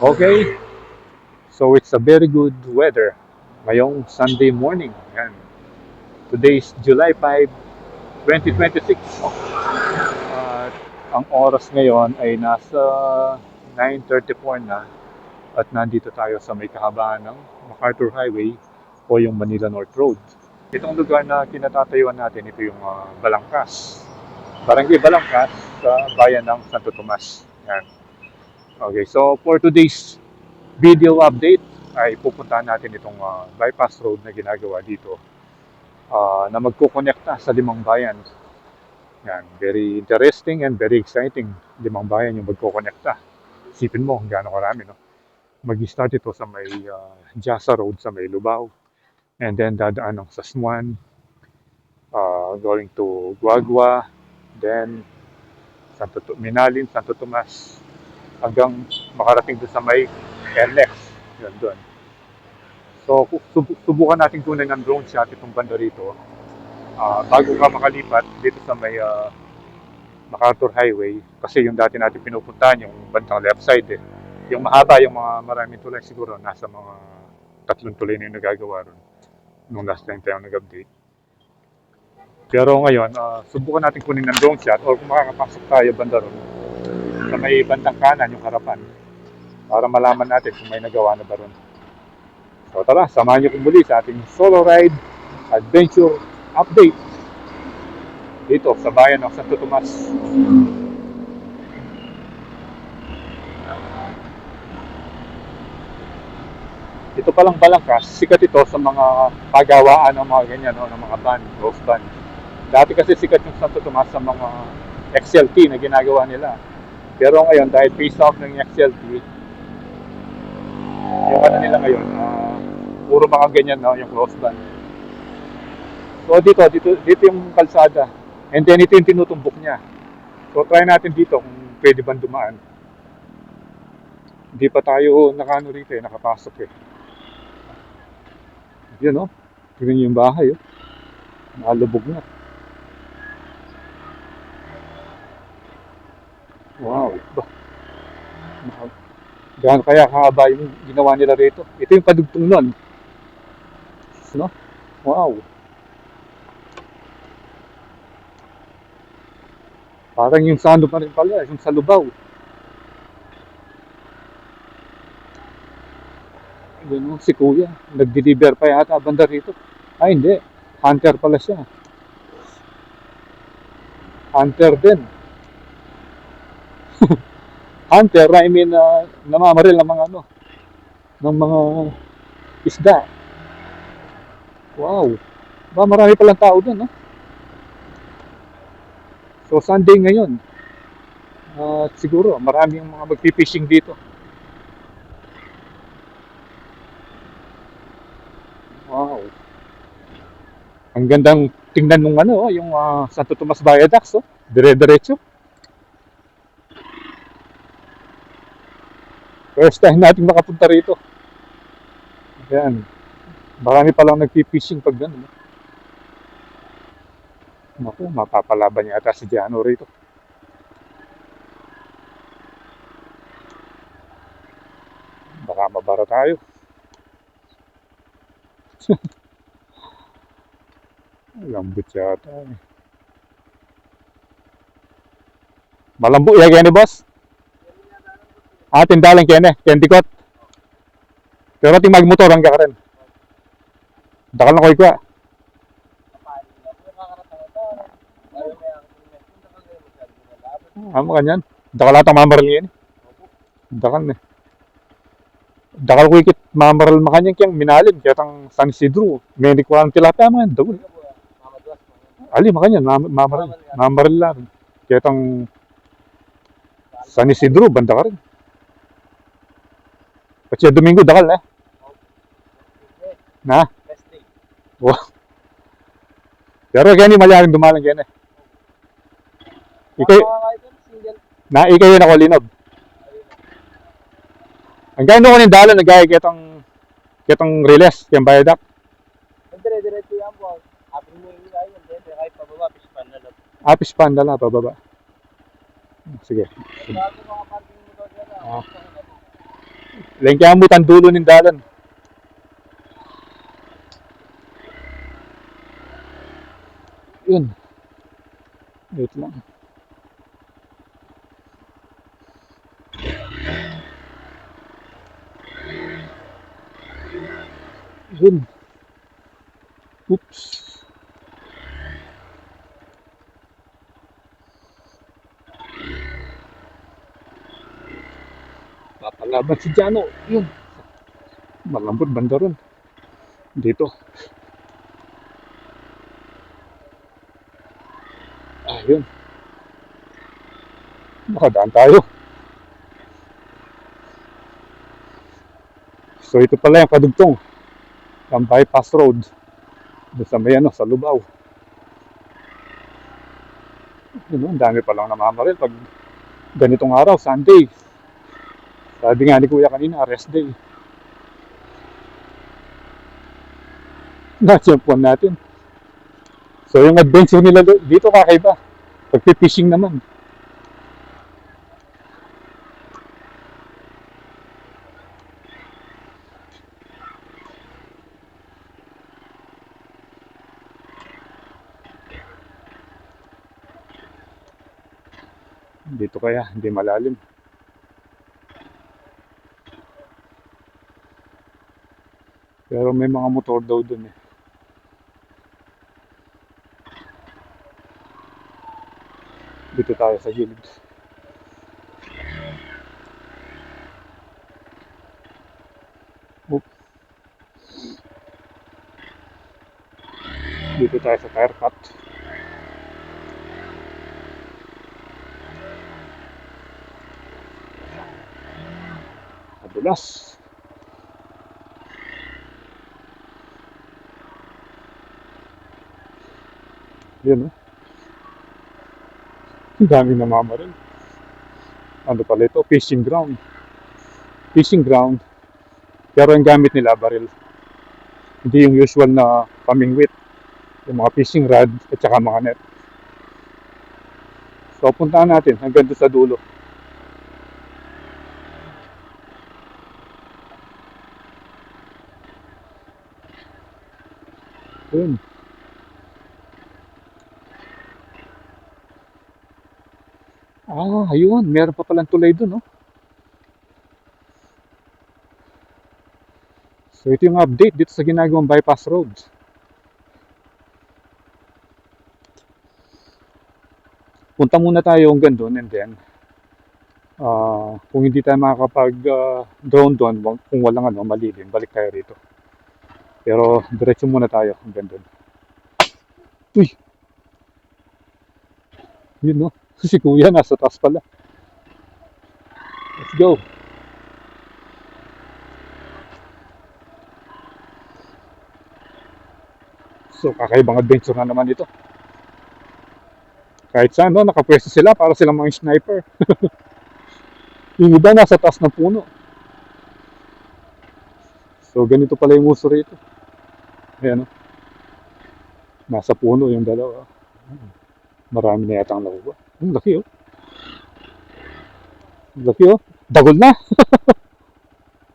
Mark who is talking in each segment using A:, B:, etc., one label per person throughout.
A: Okay, so it's a very good weather ngayong Sunday morning. Yan. Today is July 5, 2026. At ang oras ngayon ay nasa 9:34 na at nandito tayo sa may kahabaan ng MacArthur Highway o yung Manila North Road. Itong lugar na kinatatayuan natin, ito yung Balangkas. Barangay Balangkas sa bayan ng Santo Tomas. Yan. Okay, so for today's video update ay pupuntahan natin itong bypass road na ginagawa dito na magkukonekta sa limang bayan. Yan, very interesting and very exciting. Limang bayan yung magkukonekta. Isipin mo kung gaano karami, no? Mag-start ito sa may Jasa Road sa may Lubao. And then dadaan ng Sasmuan, going to Guagua, then Minalin, Santo Tomas, hanggang makarating doon sa may NLEX. Yun doon. So, subukan natin kunin ng drone shot itong banda rito bago ka makalipat dito sa may MacArthur Highway kasi yung dati natin pinupuntahan yung bandang left side eh. Yung mahaba, yung mga maraming tulay siguro nasa mga 3 tulay na yung nagagawa ron nung last time tayo nag-update. Pero ngayon, subukan natin kunin ng drone shot or kung makakapasok tayo banda ron sa may bandang kanan yung harapan para malaman natin kung may nagawa na ba ron. So tara, samahan niyo ko muli sa ating solo ride adventure update dito sa bayan ng Santo Tomas. Ito palang Balangkas, sikat ito sa mga pagawaan ng mga ganyan, no, ng mga van, ghost van. Dati kasi sikat yung Santo Tomas sa mga XLT na ginagawa nila. Pero ngayon, dahil phase off ng XLT, yung ano nila ngayon, puro mga ganyan, no, yung ghost van. So dito yung kalsada. And then ito yung tinutumbok niya. So try natin dito kung pwede bang dumaan. Hindi pa tayo nakano rito eh, nakapasok eh. Yun oh. Tingnan niyo yung bahay oh. Nakalubog na. Wow. Bah, gaano kaya kahaba yung ginawa nila rito. Ito yung kadugtong nun. No? Wow. Parang yung sa ano pa rin pala, yung sa Lubao. Yun oh, si Kuya. Nag-deliver pa yata banda rito. Ay hindi. Hunter pala siya. Hunter din. Hunter, I mean, namamaril ng mga ano, ng mga isda. Wow. Ba, marami palang tao doon, no? So, Sunday ngayon. Siguro, marami yung mga magpipishing dito. Wow. Ang gandang tingnan nung ano, yung Santo Tomas Viaducts, oh. Dire-diretso. First time natin makapunta rito. Ayan. Marami palang nagpipishing pag gano'n. Naku, mapapalaban yata si Jano rito. Baka mabara tayo. Lambot yata eh. Malambo ya kene boss. Tindalan kene, kendikot. Pero ting magmotor ang ka rin. Dakal na koy kwa. Amo kanyan. Dakal ata mamaral yan. Dakal ne. Dakal ko ikit mamaral makanyang kiyang minalin kaya tang San Isidro. May kuang tilapia man dagol. Ali makanyan mamaral. Mamaral lang. Kaya tang San Isidro banda ka rin. Kasi Domingo dakal na. Na? Wow. Pero kaya malaking dumalang kaya na. Ikay, ikay yun ako linob. Ang gano'n ko ng dalan, nagaya kitang riles, kaya bayadak.
B: Dire-diretso yan po. Abring mo yung ilayin, then kahit pababa, pispan na lang.
A: Pispan na lang, pababa. Sige.
B: Bago mga parking mo daw dyan,
A: Lain kaya mo dulo ng dalan. Yun. Wait lang. Yun. Oops. Papalaban si Jano. Yun. Malambot banda ron. Dito. Yun. Nakadaan tayo. So ito pala yung kadugtong ng bypass road doon sa may sa Lubao. Yun, ang dami palang namamaril pag ganitong araw, Sunday. Sabi nga ni Kuya kanina, rest day. Na-champuan natin. So yung adventure nila dito kakaiba. Pagpipishing naman. Dito kaya, hindi malalim. Pero may mga motor daw dun eh. Dito tayo sa gilid. Oops. Dito tayo sa tire cut. Madulas. Yun Ang daming namamaril. Ano pala ito? Fishing ground. Fishing ground. Pero ang gamit nila baril. Hindi yung usual na pamingwit. Yung mga fishing rod at saka mga net. So puntahan natin hanggang doon sa dulo. Yun. Ayun. Meron pa palang tulay dun, no? So ito yung update dito sa ginagawang bypass roads. Punta muna tayo hanggang doon and then kung hindi tayo makakapag drone doon, kung walang malilim, balik tayo rito. Pero diretso muna tayo hanggang doon. Uy! Yun no, si Kuya nasa taas pala. Let's go! So kakaibang adventure na naman ito. Kahit saan nakapwesto sila para silang mga sniper. Yung iba nasa taas ng puno. So ganito pala yung uso rito. Ayan nasa puno yung dalawa. Marami na yata ang nakuha. Ang laki Ang laki Dagol na.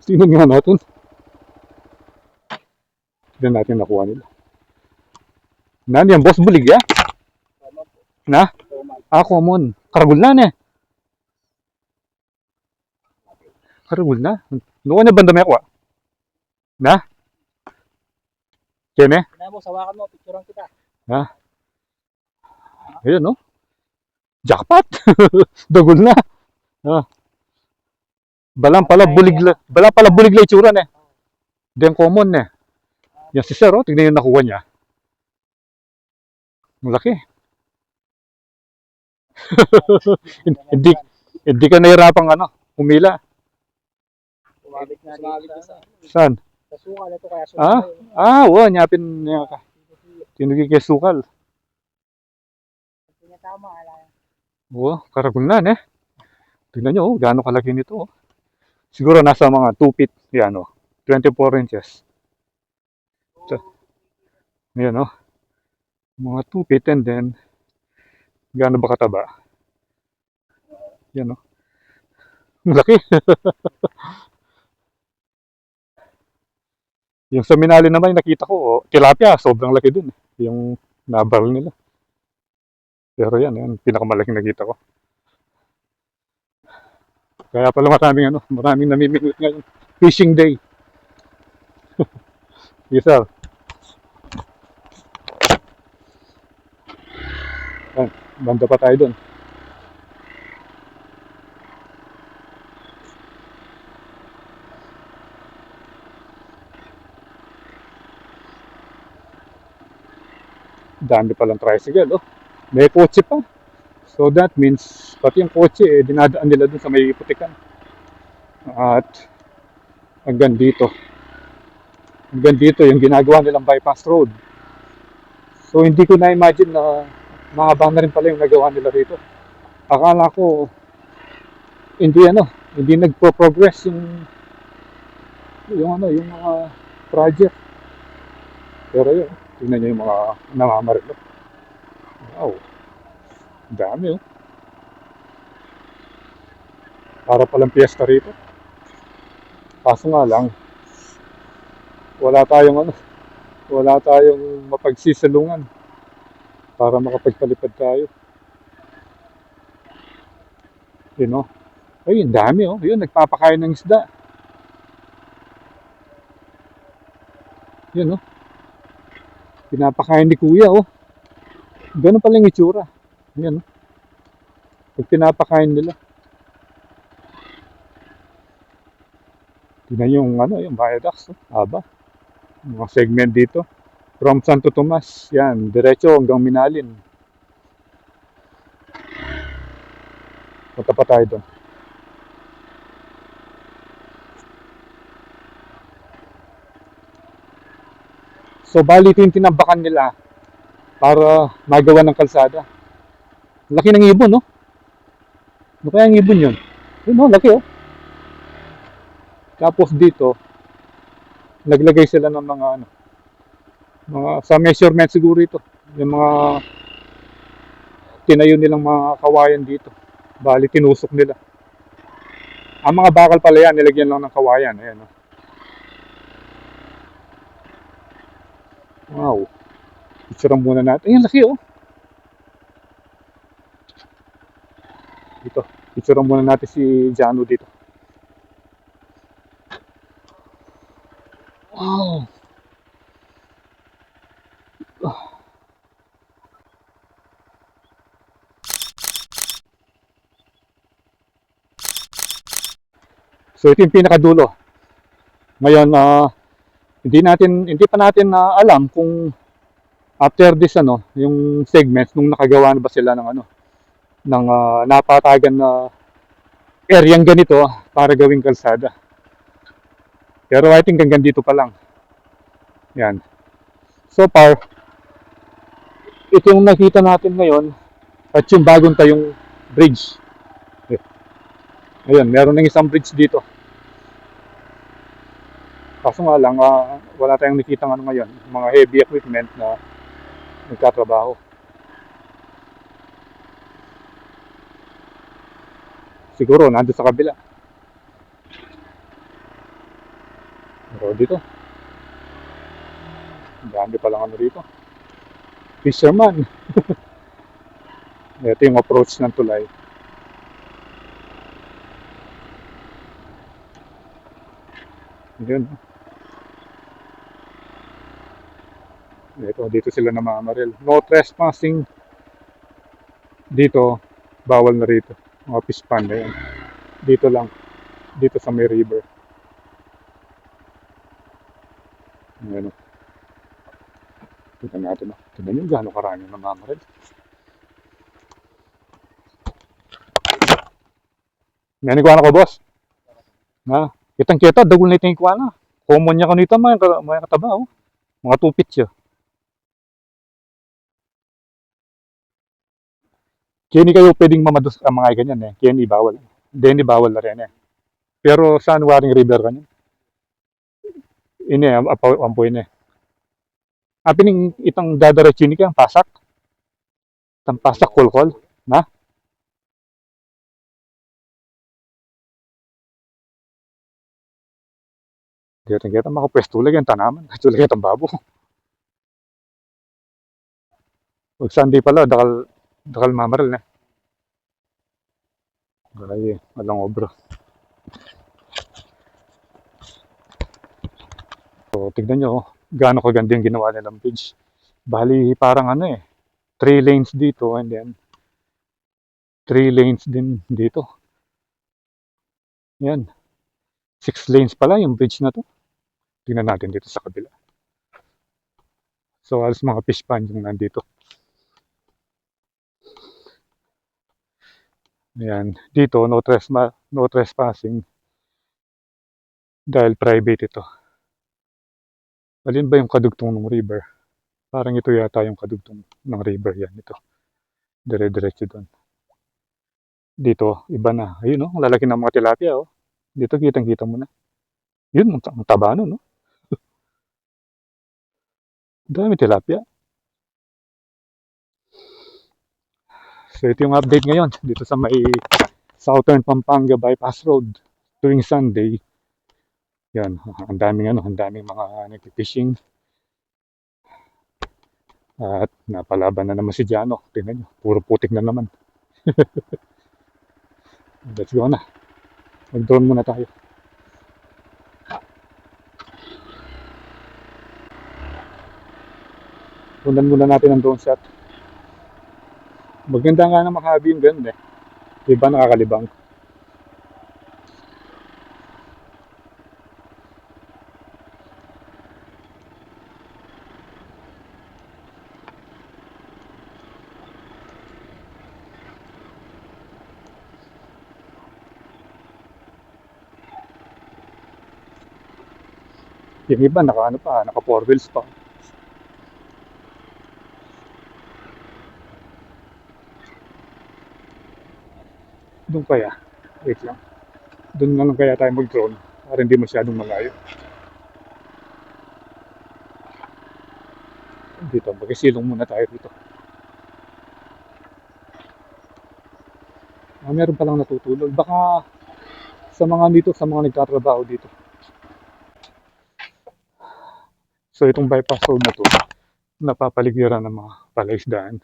A: Tingnan nga natin. Tingnan natin nakuha nila. Nani ang boss bulig ya? Na? Common. Karagul na ne. Karagul na. Nuwa na banda may akwa? Na? Kene?
B: Na mo, sawakan mo, picturean kita.
A: Ayun no? Jackpot! Dagol na. Balang pala bulig la itsura ne. Di ang common ne. Yan si Sir tignan yung nakuha niya. Ang laki. hindi ka nahirapang umila.
B: Sumabit nga dito sa...
A: Saan?
B: Sa sukal, ito kaya sukal.
A: Nyapin niya ka. Tinugi kay sukal.
B: Hindi tama, ala.
A: Karagul na ne. Tignan nyo, gaano kalaki nito. Siguro nasa mga 2 feet, 24 inches. Yan mga 2 feet and then, gaano ba kataba? Yan Laki. Yung sa Minali naman, yung nakita ko, oh, tilapia, sobrang laki dun. Yung nabaril nila. Pero yan, pinakamalaking nakita ko. Kaya pala maraming namimingwit ngayon. Fishing day. Yes, sir. Yan, banda pa tayo dun. Dami palang tricycle, oh. May kotse pa. So that means, pati yung kotse, dinadaan nila dun sa may putikan. At hanggang dito. Hanggang dito, yung ginagawa nilang bypass road. So hindi ko na-imagine na mahaba na rin pala yung nagawa nila rito. Akala ko, hindi hindi nagpo-progress yung mga project. Pero yun, tingnan nyo yung mga namamarilo. Wow, dami oh. Para palang piyesta rito. Kaso nga lang, wala tayong wala tayong mapagsisalungan para makapagpalipad tayo. You know? Ay, ang dami oh. Yun, nagpapakain ng isda. Yun oh. Pinapakain ni kuya oh. Ganun pala yung itsura. Yan oh. Pag pinapakain nila. Tingnan yung viaducts oh. Haba. Mga segment dito. From Santo Tomas. Yan, diretso hanggang Minalin. Punta pa tayo doon. So, bali ito yung tinambakan nila para magawa ng kalsada. Laki ng ibon, no? Ano kaya ang ibon yun? Yun, no? Laki, oh. Tapos dito, naglagay sila ng mga sa measurement siguro ito. Yung mga tinayo nilang mga kawayan dito. Bali, tinusok nila. Ang mga bakal pala yan, nilagyan lang ng kawayan. Ayan, no? Wow. Picturean muna natin. Ayan, laki, oh. Dito. Picturean muna natin si Jano dito. Wow. So ito yung pinakadulo. Ngayon, hindi pa natin alam kung after this yung segments nung nakagawa na ba sila ng napatagan na areang ganito para gawing kalsada. Pero I think hanggang dito pa lang. Yan. So far, ito yung nakita natin ngayon at yung bagong tayong bridge. Ayun, meron ng isang bridge dito. Kaso nga lang, wala tayong nakita ngayon, mga heavy equipment na nagtatrabaho. Siguro, nandun sa kabila. Pero dito, dami palang rito. Fisherman. Ito yung approach ng tulay. Yun. Dito sila namamaril. No trespassing. Dito, bawal na rito. Mga pispan na yan. Dito lang. Dito sa may river. Ayan o. Tignan natin o. Tignan nyo gano'ng karami namamaril. May ikuana ko, boss. Na, kitang-kita, dagol na ito yung ikuana. Common niya kanita, mga kataba o. Mga tupit siya. Kaya hindi kayo pwedeng mamados ang mga ganyan eh. Kaya hindi bawal. Hindi bawal na rin eh. Pero saan waring river kanyan? Ini ampo ini. Apining itang dadaretso ni kang pasak. Itang pasak kolkol. Na? Kita makapwesto lagi ang tanaman. Ito lagi ang babo. Pag Sunday pala, dakal mamaral na. Ay, walang obra. So, tignan nyo, gaano kaganda yung ginawa nilang bridge. Bali, parang ano eh, 3 lanes dito and then 3 lanes din dito. Yan. 6 lanes pala yung bridge na to. Tingnan natin dito sa kabila. So, halos mga fish pond yung nandito. Ayan. Dito, no trespassing. Dahil private ito. Alin ba yung kadugtong ng river? Parang ito yata yung kadugtong ng river. Yan, ito. Dire-diretso doon. Dito, iba na. Ayun, no? Ang lalaki ng mga tilapia, oh. Dito, kitang-kita mo na. Yun, ang taba nun, no? Dami tilapia. So, ito yung update ngayon. Dito sa may Southern Pampanga Bypass Road. Tuwing Sunday. Yan, ang daming mga nagpipishing. At napalaban na naman si Jano. Tingnan nyo, puro putik na naman. Let's go na. Mag-drone muna tayo. Pundan muna natin ang drone shot. Maganda nga na makahabi yung ganda eh. Diba nakakalibang? Yung iba naka 4 wheels pa. Doon kaya, wait lang. Doon na lang kaya tayo mag-drone para hindi masyadong malayo. Dito, magsisilong muna tayo dito. Meron palang natutulog. Baka sa mga nagtatrabaho dito. So itong bypass road na to, napapaligiran ng mga palaisdaan.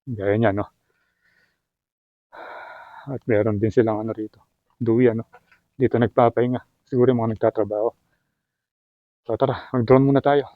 A: Gaya niya, no? At meron din silang rito. Duyan, no? Dito nagpapahinga. Siguro yung mga nagtatrabaho. So tara, mag-drone muna tayo.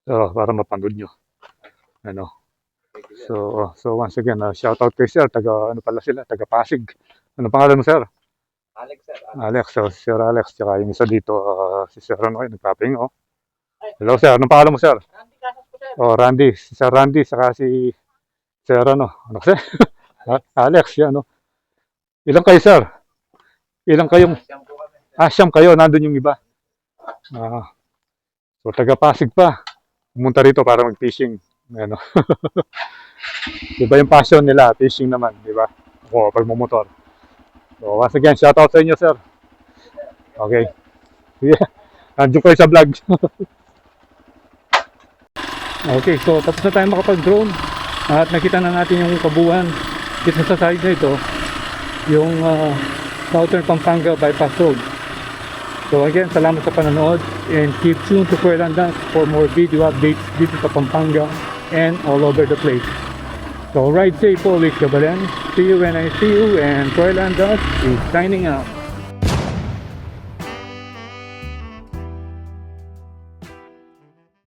A: So, para mapanood nyo. Ano. So once again, shout out kay Sir, taga ano pala sila, taga Pasig. Ano pangalan mo, Sir?
B: Alex, sir.
A: Alex, so Sir Alex, tsaka yung isa dito, si Sir ano, nagpapahinga, oh. Hello, Sir. Anong pangalan mo, Sir?
B: Randy Casas po, sir.
A: Oh, Randy. Si Sir Randy, saka si Sir ano kasi? Alex, yan, no? Ilang kayo, Sir? Ilang kayong,
B: Siyam po kami.
A: siyam kayo, nandun yung iba. So, taga Pasig pa. Pumunta rito para mag-fishing. Ano. Diba yung passion nila, fishing naman, di ba? O, pagmumotor. So, once again, shout out sa inyo, Sir. Okay. Yeah. Nandiyo kayo sa vlog. Okay, so tapos na tayo makapag-drone at nakita na natin yung kabuuan dito sa side na ito, yung Southern Pampanga Bypass Road. So again, salamat sa panonood and keep tuned to Kuya Dance for more video updates dito sa Pampanga and all over the place. So ride safe always, Kabalan. See you when I see you, and Kuya Dance is signing out.